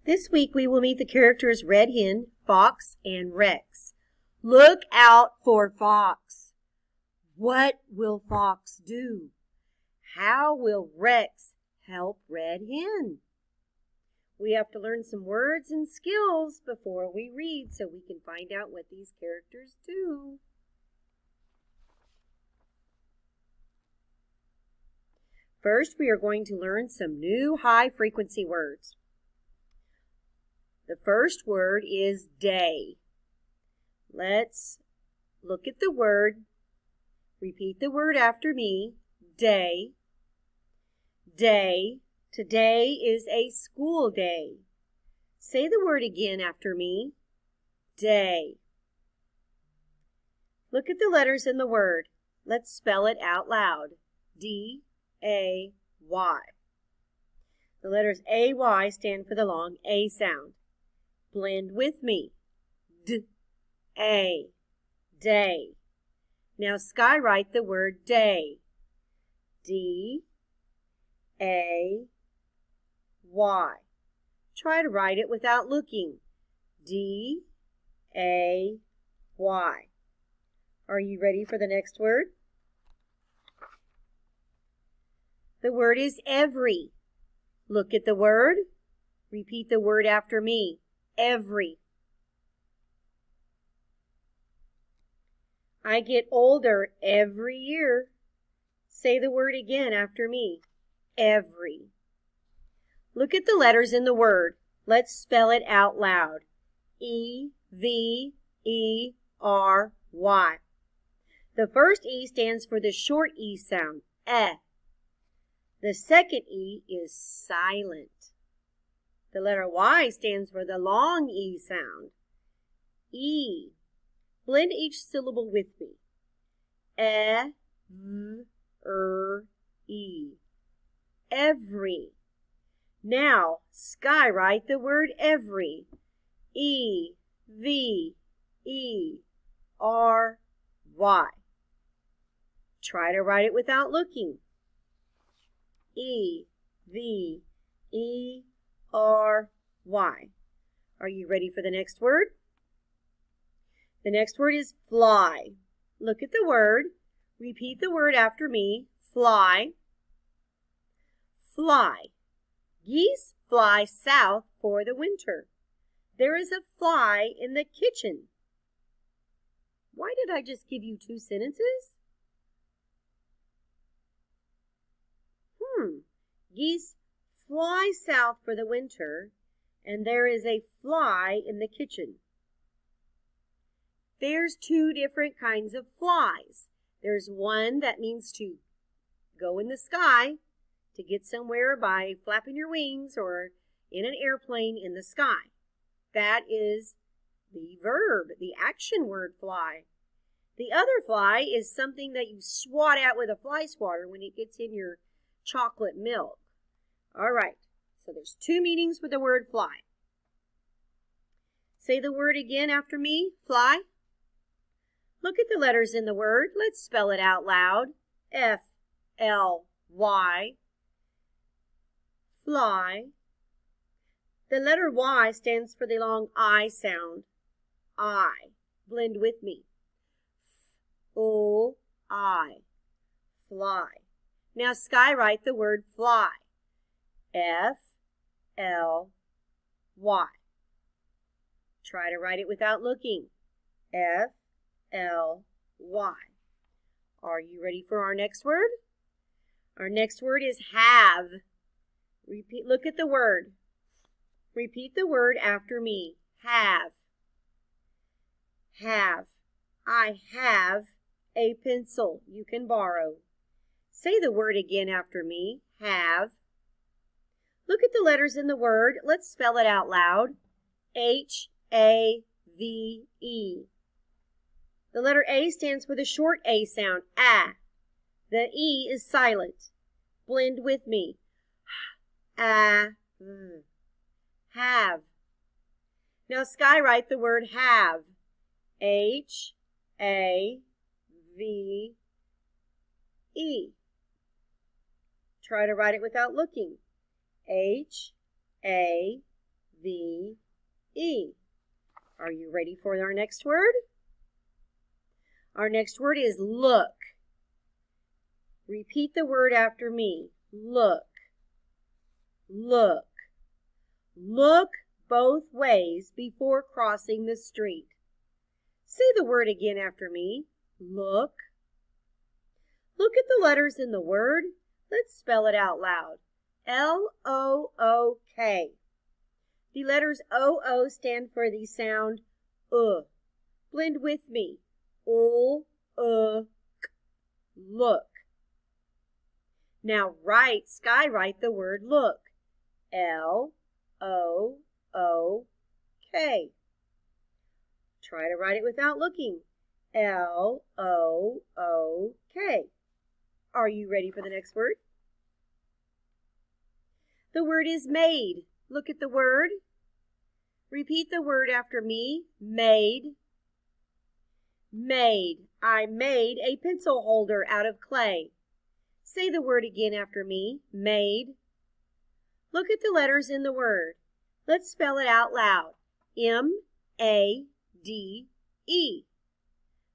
This week we will meet the characters Red Hen, Fox, and Rex. Look out for Fox. What will Fox do? How will Rex help Red Hen? We have to learn some words and skills before we read so we can find out what these characters do. First, we are going to learn some new high-frequency words. The first word is day. Let's look at the word. Repeat the word after me. Day. Day. Today is a school day. Say the word again after me. Day. Look at the letters in the word. Let's spell it out loud. D-A-Y. The letters A-Y stand for the long A sound. Blend with me. D-A. Day. Now skywrite the word day. D-A-Y. Try to write it without looking. D-A-Y. Are you ready for the next word? The word is every. Look at the word. Repeat the word after me. Every. I get older every year. Say the word again after me. Every. Look at the letters in the word. Let's spell it out loud. E-V-E-R-Y. The first E stands for the short E sound. Eh. The second E is silent. The letter Y stands for the long E sound. E. Blend each syllable with me. E. Every. Now, skywrite the word every. E-V-E-R-Y. Try to write it without looking. E-V-E-R-Y. Are you ready for the next word? The next word is fly. Look at the word. Repeat the word after me. Fly. Fly. Geese fly south for the winter. There is a fly in the kitchen. Why did I just give you two sentences? Geese fly south for the winter, and there is a fly in the kitchen. There's two different kinds of flies. There's one that means to go in the sky, to get somewhere by flapping your wings or in an airplane in the sky. That is the verb, the action word fly. The other fly is something that you swat at with a fly swatter when it gets in your chocolate milk. All right, so there's two meanings for the word fly. Say the word again after me, fly. Look at the letters in the word. Let's spell it out loud. F-L-Y. Fly. The letter Y stands for the long I sound. I. Blend with me. F-O-I. Fly. Now skywrite the word fly. F-L-Y. Try to write it without looking. F-L-Y. Are you ready for our next word? Our next word is have. Repeat. Look at the word. Repeat the word after me. Have. Have. I have a pencil you can borrow. Say the word again after me. Have. Look at the letters in the word. Let's spell it out loud. H-A-V-E. The letter A stands for the short A sound. Ah. The E is silent. Blend with me. Have. Now skywrite the word have. H-A-V-E. Try to write it without looking. H-A-V-E. Are you ready for our next word? Our next word is look. Repeat the word after me. Look. Look. Look both ways before crossing the street. Say the word again after me. Look. Look at the letters in the word. Let's spell it out loud. L-O-O-K. The letters O-O stand for the sound Blend with me. O-U-K. Look. Now skywrite the word look. L-O-O-K. Try to write it without looking. L-O-O-K. Are you ready for the next word? The word is made. Look at the word. Repeat the word after me. Made. Made. I made a pencil holder out of clay. Say the word again after me. Made. Look at the letters in the word. Let's spell it out loud. M-A-D-E.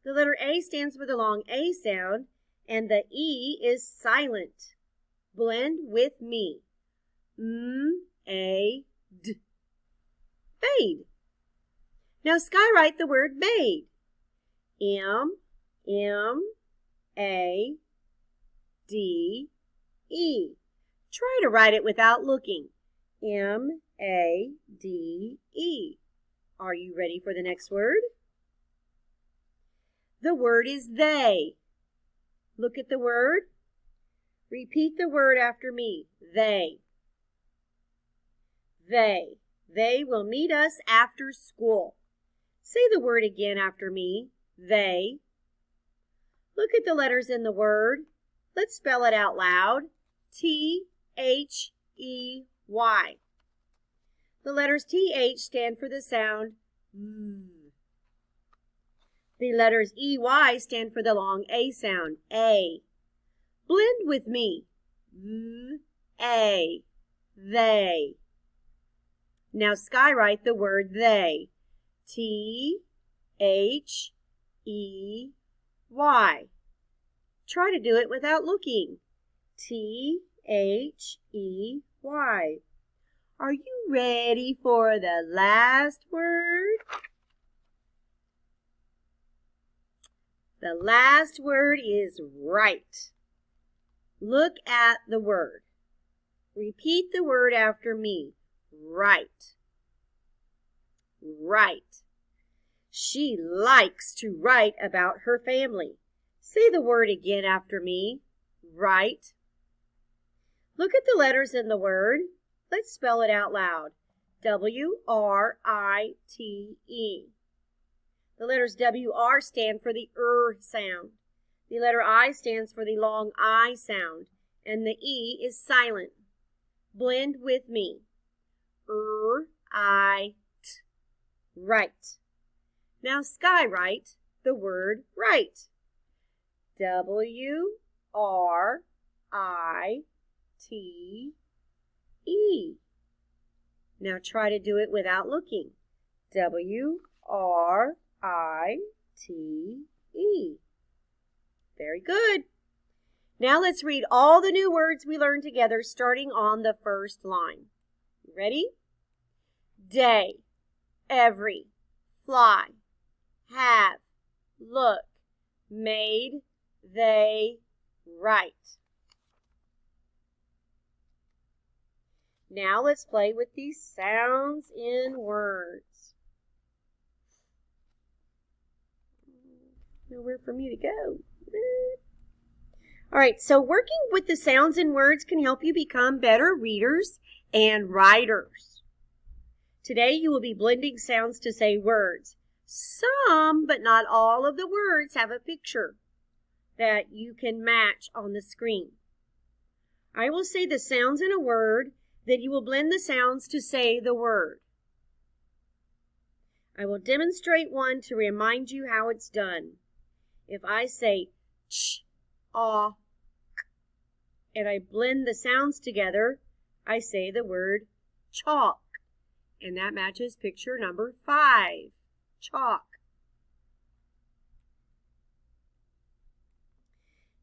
The letter A stands for the long A sound, and the E is silent. Blend with me. M-A-D. Made. Now skywrite the word made. M-M-A-D-E. Try to write it without looking. M-A-D-E. Are you ready for the next word? The word is they. Look at the word. Repeat the word after me. They. They. They will meet us after school. Say the word again after me. They. Look at the letters in the word. Let's spell it out loud. T-H-E-Y. The letters T-H stand for the sound V. The letters E-Y stand for the long A sound. A. Blend with me. V-A. They. Now skywrite the word they. T-H-E-Y. Try to do it without looking. T-H-E-Y. Are you ready for the last word? The last word is right. Look at the word. Repeat the word after me. Right. Right. She likes to write about her family. Say the word again after me. Right. Look at the letters in the word. Let's spell it out loud. W-R-I-T-E. The letters W-R stand for the sound. The letter I stands for the long I sound. And the E is silent. Blend with me. R-I-T. Right. Now skywrite the word right. W-R-I-T-E. Now try to do it without looking. W-R-I-T-E. Very good. Now let's read all the new words we learned together, starting on the first line. You ready? Day, every, fly, have, look, made, they, write. Now let's play with these sounds in words. Nowhere for me to go. All right, so working with the sounds in words can help you become better readers and writers. Today you will be blending sounds to say words. Some, but not all of the words have a picture that you can match on the screen. I will say the sounds in a word, then you will blend the sounds to say the word. I will demonstrate one to remind you how it's done. If I say ch, ah, k, and I blend the sounds together, I say the word chalk. And that matches picture number 5, chalk.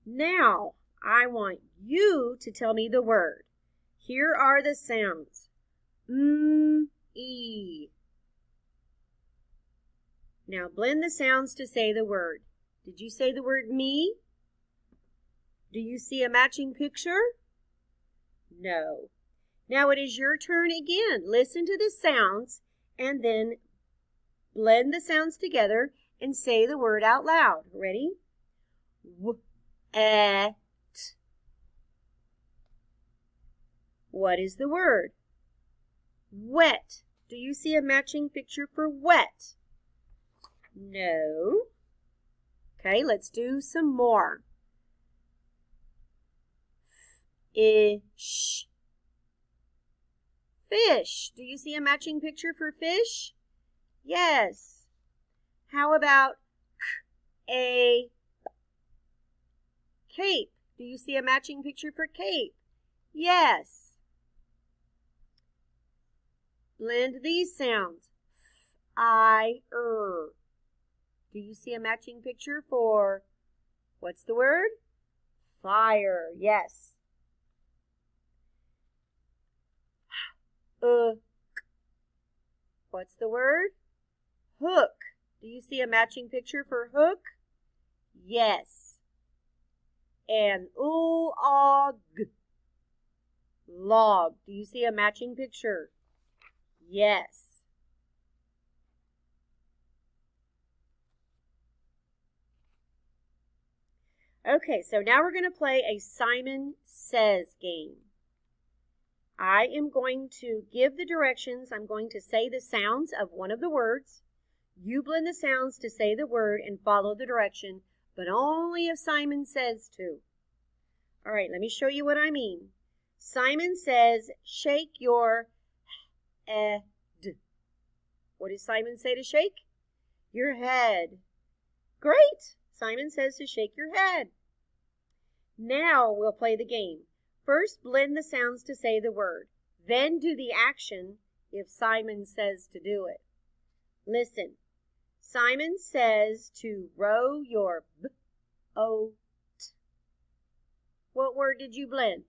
Now, I want you to tell me the word. Here are the sounds. E. Now, blend the sounds to say the word. Did you say the word me? Do you see a matching picture? No. Now it is your turn again. Listen to the sounds and then blend the sounds together and say the word out loud. Ready? W-e-t. What is the word? Wet. Do you see a matching picture for wet? No. Okay, let's do some more. Fish. Fish. Do you see a matching picture for fish? Yes. How about a cape? Do you see a matching picture for cape? Yes. Blend these sounds. I-er. Do you see a matching picture for, what's the word? Fire. Yes. What's the word? Hook. Do you see a matching picture for hook? Yes. And log. Log. Do you see a matching picture? Yes. Okay, so now we're going to play a Simon Says game. I am going to give the directions. I'm going to say the sounds of one of the words. You blend the sounds to say the word and follow the direction, but only if Simon says to. All right, let me show you what I mean. Simon says, shake your head. What does Simon say to shake? Your head. Great. Simon says to shake your head. Now we'll play the game. First, blend the sounds to say the word. Then do the action if Simon says to do it. Listen. Simon says to row your boat. What word did you blend?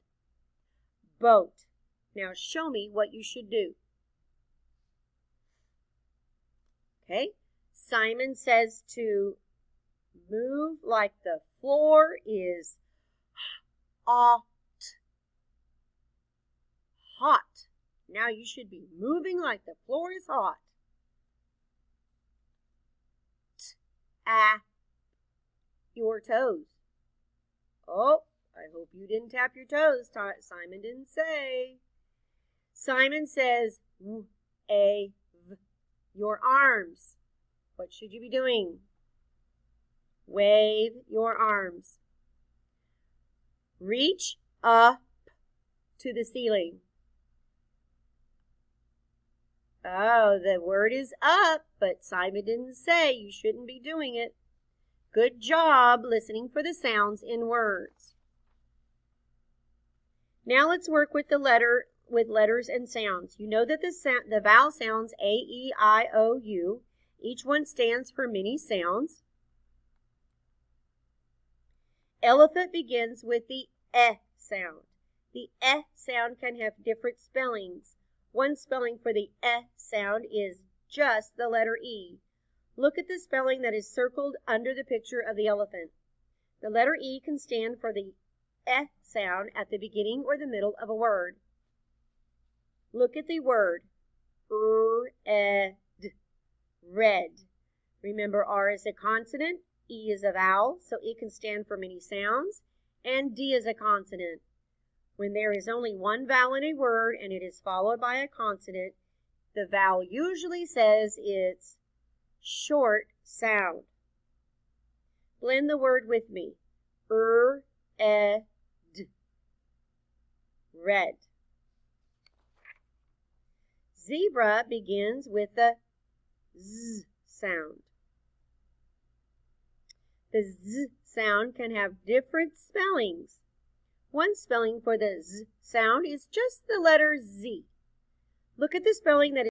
Boat. Now show me what you should do. Okay. Simon says to move like the floor is hot. Hot. Now you should be moving like the floor is hot. Tap your toes. Oh, I hope you didn't tap your toes. Simon didn't say. Simon says, wave your arms. What should you be doing? Wave your arms. Reach up to the ceiling. Oh, the word is up, but Simon didn't say you shouldn't be doing it. Good job listening for the sounds in words. Now let's work with letters and sounds. You know that the vowel sounds A, E, I, O, U. Each one stands for many sounds. Elephant begins with the eh sound. The eh sound can have different spellings. One spelling for the eh sound is just the letter E. Look at the spelling that is circled under the picture of the elephant. The letter E can stand for the eh sound at the beginning or the middle of a word. Look at the word red. Red. Remember, R is a consonant, E is a vowel, so it can stand for many sounds, and D is a consonant. When there is only one vowel in a word and it is followed by a consonant, the vowel usually says it's short sound. Blend the word with me. Red. Red. Zebra begins with the Z sound. The Z sound can have different spellings. One spelling for the Z sound is just the letter Z. Look at the spelling that